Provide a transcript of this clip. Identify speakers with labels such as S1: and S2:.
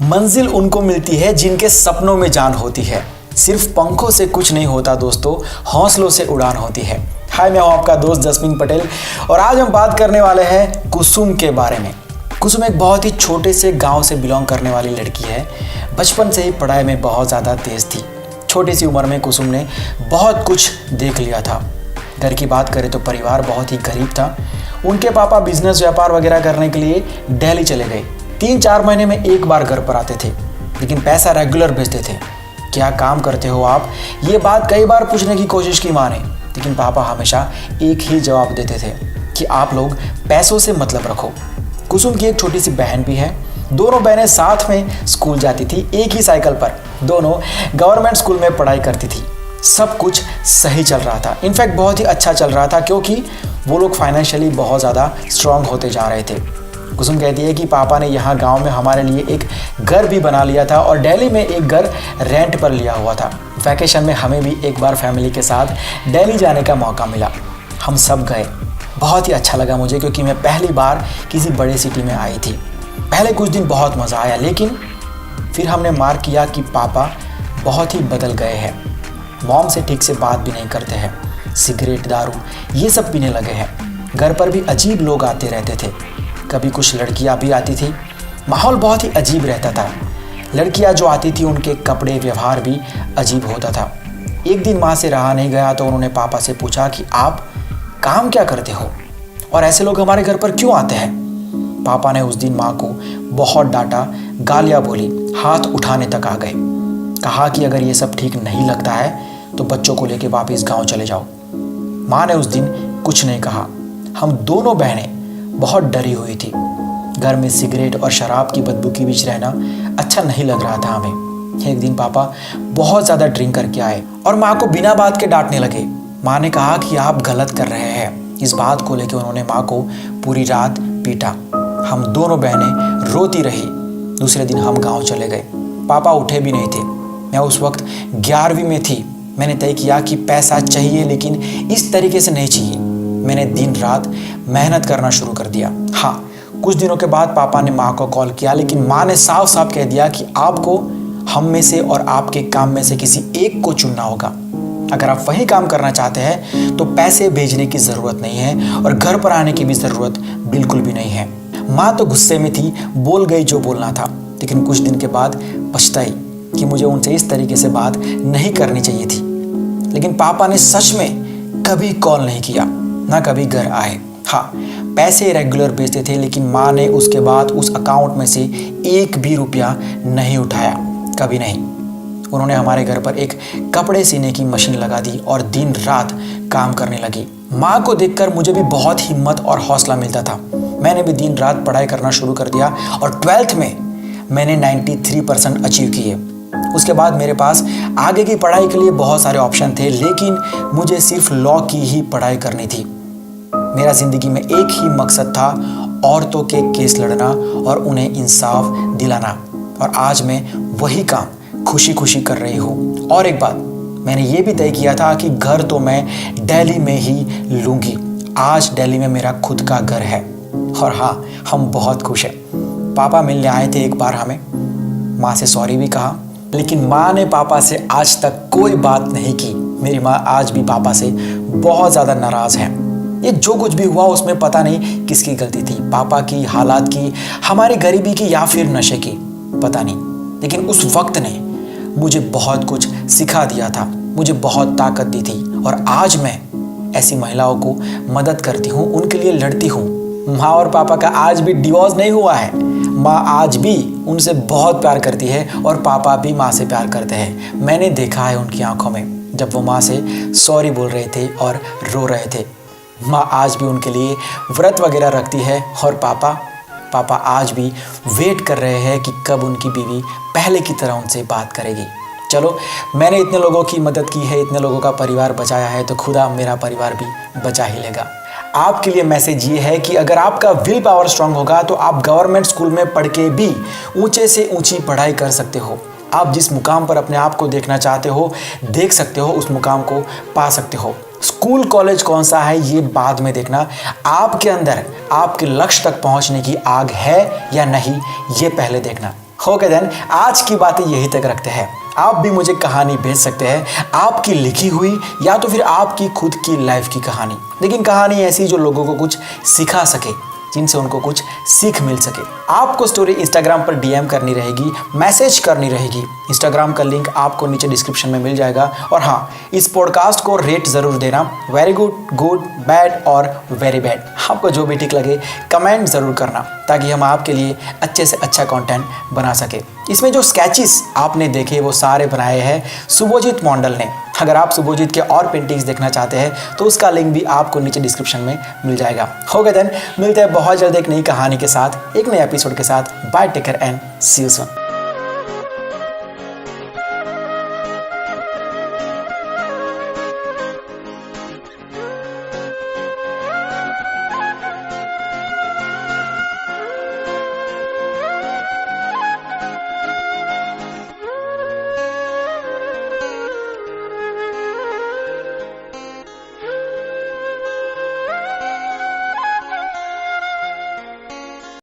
S1: मंजिल उनको मिलती है जिनके सपनों में जान होती है। सिर्फ पंखों से कुछ नहीं होता दोस्तों, हौसलों से उड़ान होती है। हाय, मैं हूं आपका दोस्त जस्मीन पटेल और आज हम बात करने वाले हैं कुसुम के बारे में। कुसुम एक बहुत ही छोटे से गांव से बिलोंग करने वाली लड़की है। बचपन से ही पढ़ाई में बहुत ज़्यादा तेज़ थी। छोटी सी उम्र में कुसुम ने बहुत कुछ देख लिया था। घर की बात करें तो परिवार बहुत ही गरीब था। उनके पापा बिजनेस व्यापार वगैरह करने के लिए दिल्ली चले गए। 3-4 महीने में एक बार घर पर आते थे, लेकिन पैसा रेगुलर भेजते थे। क्या काम करते हो आप, ये बात कई बार पूछने की कोशिश की माँ ने, लेकिन पापा हमेशा एक ही जवाब देते थे कि आप लोग पैसों से मतलब रखो। कुसुम की एक छोटी सी बहन भी है। दोनों बहनें साथ में स्कूल जाती थी, एक ही साइकिल पर। दोनों गवर्नमेंट स्कूल में पढ़ाई करती थी। सब कुछ सही चल रहा था, इनफैक्ट बहुत ही अच्छा चल रहा था, क्योंकि वो लोग फाइनेंशियली बहुत ज़्यादा स्ट्रांग होते जा रहे थे। कुसुम कहती है कि पापा ने यहाँ गांव में हमारे लिए एक घर भी बना लिया था और दिल्ली में एक घर रेंट पर लिया हुआ था। वैकेशन में हमें भी एक बार फैमिली के साथ दिल्ली जाने का मौका मिला। हम सब गए। बहुत ही अच्छा लगा मुझे, क्योंकि मैं पहली बार किसी बड़े सिटी में आई थी। पहले कुछ दिन बहुत मज़ा आया, लेकिन फिर हमने मार्क किया कि पापा बहुत ही बदल गए हैं। मॉम से ठीक से बात भी नहीं करते हैं। सिगरेट, दारू ये सब पीने लगे हैं। घर पर भी अजीब लोग आते रहते थे। कभी कुछ लड़कियां भी आती थी। माहौल बहुत ही अजीब रहता था। लड़कियां जो आती थी उनके कपड़े, व्यवहार भी अजीब होता था। एक दिन माँ से रहा नहीं गया तो उन्होंने पापा से पूछा कि आप काम क्या करते हो और ऐसे लोग हमारे घर पर क्यों आते हैं। पापा ने उस दिन माँ को बहुत डांटा, गालियाँ बोली, हाथ उठाने तक आ गए। कहा कि अगर ये सब ठीक नहीं लगता है तो बच्चों को लेके वापस गांव चले जाओ। माँ ने उस दिन कुछ नहीं कहा। हम दोनों बहनें बहुत डरी हुई थी। घर में सिगरेट और शराब की बदबू के बीच रहना अच्छा नहीं लग रहा था हमें। एक दिन पापा बहुत ज़्यादा ड्रिंक करके आए और माँ को बिना बात के डांटने लगे। माँ ने कहा कि आप गलत कर रहे हैं। इस बात को लेकर उन्होंने माँ को पूरी रात पीटा। हम दोनों बहनें रोती रही। दूसरे दिन हम गाँव चले गए। पापा उठे भी नहीं थे। मैं उस वक्त 11वीं में थी। मैंने तय किया कि पैसा चाहिए, लेकिन इस तरीके से नहीं चाहिए। मैंने दिन रात मेहनत करना शुरू कर दिया। हाँ, कुछ दिनों के बाद पापा ने माँ को कॉल किया, लेकिन माँ ने साफ साफ कह दिया कि आपको हम में से और आपके काम में से किसी एक को चुनना होगा। अगर आप वही काम करना चाहते हैं तो पैसे भेजने की ज़रूरत नहीं है और घर पर आने की भी ज़रूरत बिल्कुल भी नहीं है। माँ तो गुस्से में थी, बोल गई जो बोलना था, लेकिन कुछ दिन के बाद पछताई कि मुझे उनसे इस तरीके से बात नहीं करनी चाहिए थी। लेकिन पापा ने सच में कभी कॉल नहीं किया, ना कभी घर आए। हाँ, पैसे रेगुलर भेजते थे, लेकिन माँ ने उसके बाद उस अकाउंट में से एक भी रुपया नहीं उठाया, कभी नहीं। उन्होंने हमारे घर पर एक कपड़े सीने की मशीन लगा दी और दिन रात काम करने लगी। माँ को देखकर मुझे भी बहुत हिम्मत और हौसला मिलता था। मैंने भी दिन रात पढ़ाई करना शुरू कर दिया और 12th में मैंने 93% अचीव किए। उसके बाद मेरे पास आगे की पढ़ाई के लिए बहुत सारे ऑप्शन थे, लेकिन मुझे सिर्फ लॉ की ही पढ़ाई करनी थी। मेरा ज़िंदगी में एक ही मकसद था, औरतों के केस लड़ना और उन्हें इंसाफ दिलाना। और आज मैं वही काम खुशी खुशी कर रही हूँ। और एक बात, मैंने ये भी तय किया था कि घर तो मैं दिल्ली में ही लूँगी। आज दिल्ली में मेरा खुद का घर है और हाँ, हम बहुत खुश हैं। पापा मिलने आए थे एक बार हमें। माँ से सॉरी भी कहा, लेकिन माँ ने पापा से आज तक कोई बात नहीं की। मेरी माँ आज भी पापा से बहुत ज़्यादा नाराज़ है। ये जो कुछ भी हुआ उसमें पता नहीं किसकी गलती थी, पापा की, हालात की, हमारी गरीबी की या फिर नशे की, पता नहीं। लेकिन उस वक्त ने मुझे बहुत कुछ सिखा दिया था, मुझे बहुत ताकत दी थी और आज मैं ऐसी महिलाओं को मदद करती हूँ, उनके लिए लड़ती हूँ। माँ और पापा का आज भी डिवोर्स नहीं हुआ है। माँ आज भी उनसे बहुत प्यार करती है और पापा भी माँ से प्यार करते हैं। मैंने देखा है उनकी आंखों में जब वो माँ से सॉरी बोल रहे थे और रो रहे थे। माँ आज भी उनके लिए व्रत वगैरह रखती है और पापा आज भी वेट कर रहे हैं कि कब उनकी बीवी पहले की तरह उनसे बात करेगी। चलो, मैंने इतने लोगों की मदद की है, इतने लोगों का परिवार बचाया है, तो खुदा मेरा परिवार भी बचा ही लेगा। आपके लिए मैसेज ये है कि अगर आपका विल पावर स्ट्रांग होगा तो आप गवर्नमेंट स्कूल में पढ़ के भी ऊंचे से ऊंची पढ़ाई कर सकते हो। आप जिस मुकाम पर अपने आप को देखना चाहते हो, देख सकते हो, उस मुकाम को पा सकते हो। स्कूल कॉलेज कौन सा है ये बाद में देखना, आपके अंदर आपके लक्ष्य तक पहुंचने की आग है या नहीं ये पहले देखना। ओके देन, आज की बातें यही तक रखते हैं। आप भी मुझे कहानी भेज सकते हैं, आपकी लिखी हुई या तो फिर आपकी खुद की लाइफ की कहानी, लेकिन कहानी ऐसी जो लोगों को कुछ सिखा सके, जिनसे उनको कुछ सीख मिल सके। आपको स्टोरी इंस्टाग्राम पर डीएम करनी रहेगी, मैसेज करनी रहेगी। इंस्टाग्राम का लिंक आपको नीचे डिस्क्रिप्शन में मिल जाएगा। और हाँ, इस पॉडकास्ट को रेट ज़रूर देना, वेरी गुड, गुड, बैड और वेरी बैड। आपको जो भी ठीक लगे कमेंट ज़रूर करना, ताकि हम आपके लिए अच्छे से अच्छा कंटेंट बना सके। इसमें जो स्केचेस आपने देखे वो सारे बनाए हैं शुभजीत मंडल ने। अगर आप शुभजीत के और पेंटिंग्स देखना चाहते हैं तो उसका लिंक भी आपको नीचे डिस्क्रिप्शन में मिल जाएगा। ओके देन, मिलते हैं बहुत जल्द एक नई कहानी के साथ, एक नए एपिसोड के साथ। Bye, take care and see you soon.